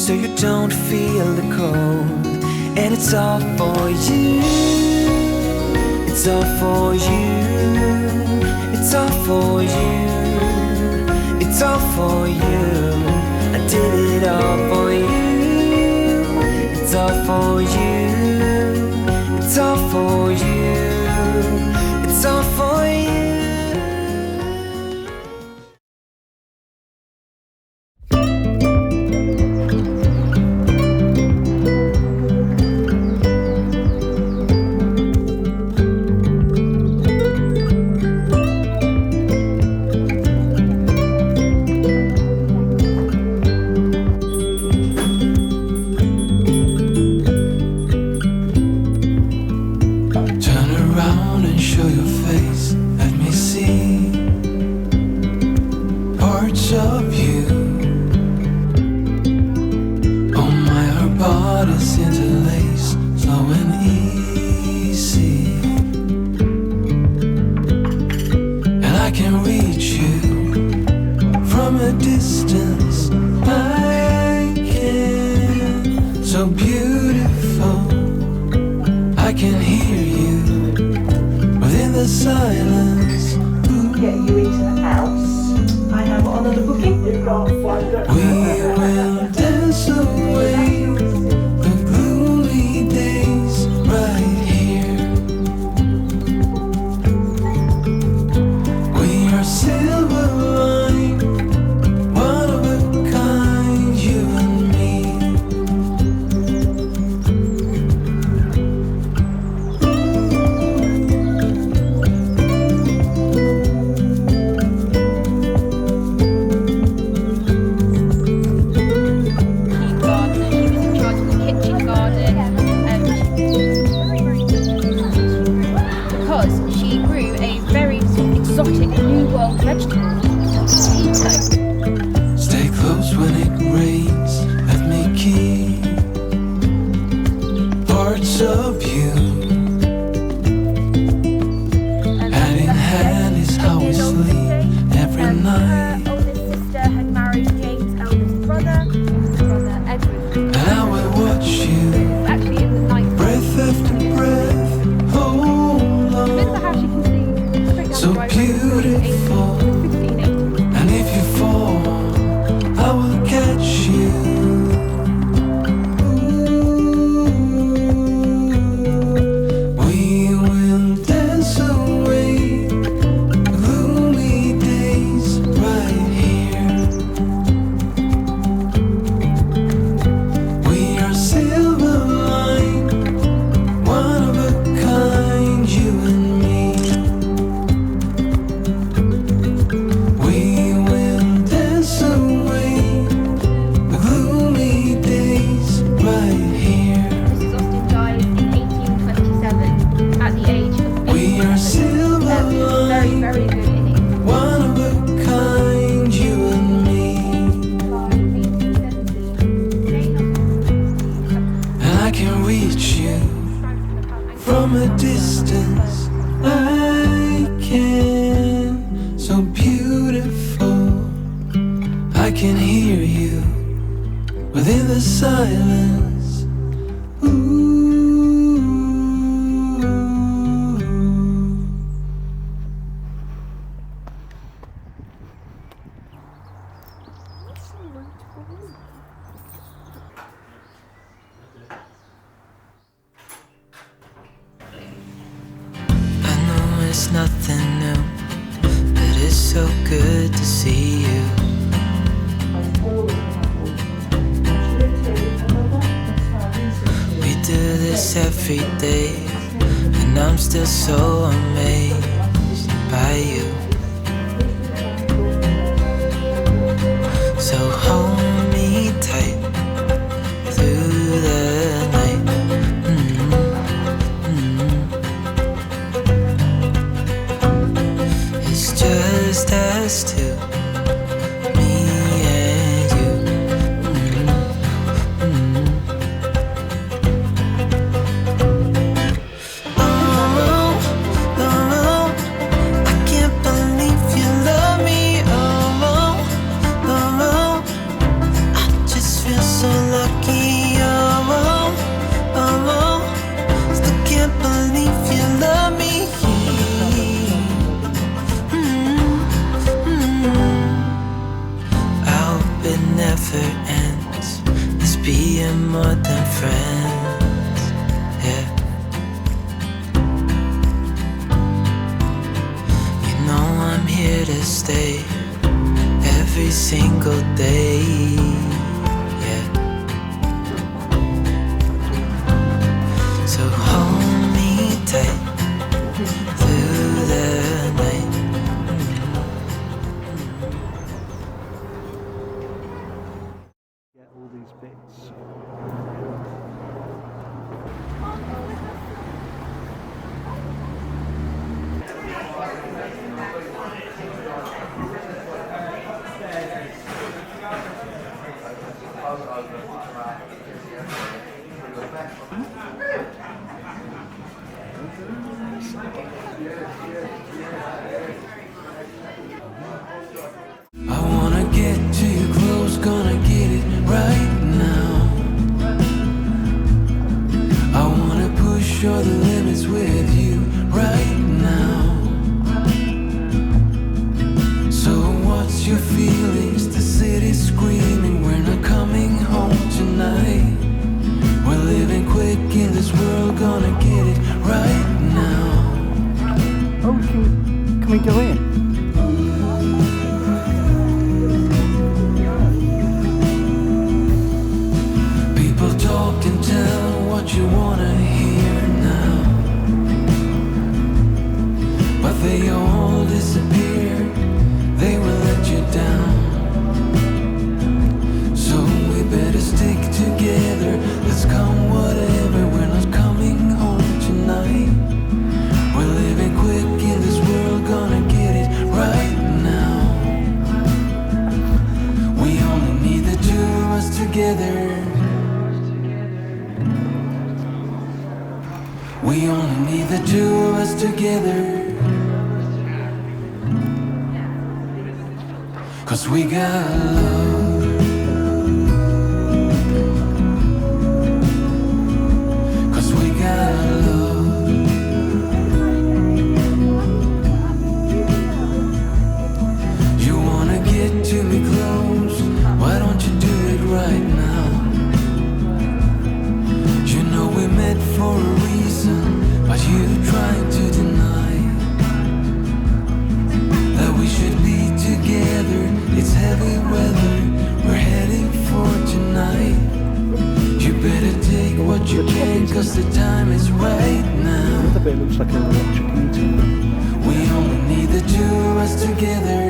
so you don't feel the cold. And it's all for you. It's all for you. It's all for you. It's all for you. I did it all for you. It's all for you. It's all for you. It's all for you. so low. never ends. Let's be more than friends. Yeah. You know I'm here to stay every single day. Yeah. So hold me tight through the night. Get all these bits. I wanna get to you close, gonna get it right now. I wanna push all the limits with you right now. So what's your feelings? The city's screaming, we're not coming home tonight. We're living quick in this world, gonna get it right now. Oh, can we go in? People talk and tell what you wanna hear now, but they all disappear, they will let you down. So we better stick together, let's come whatever, we're not coming home tonight. We're living quick in this world, gonna get it right now. We only need the two of us together. We only need the two of us together. 'Cause we got love. 'Cause we got love. You wanna get to me close, why don't you do it right now? You know we met for a reason, but you trying to deny that we should be together. It's heavy weather, we're heading for tonight. You better take what you can, 'cause the time is right now. The bit looks like an electric meter. We only need the two of us together.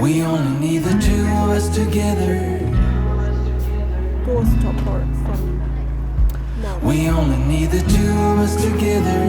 We only need the two of us together. We only need the two of us together.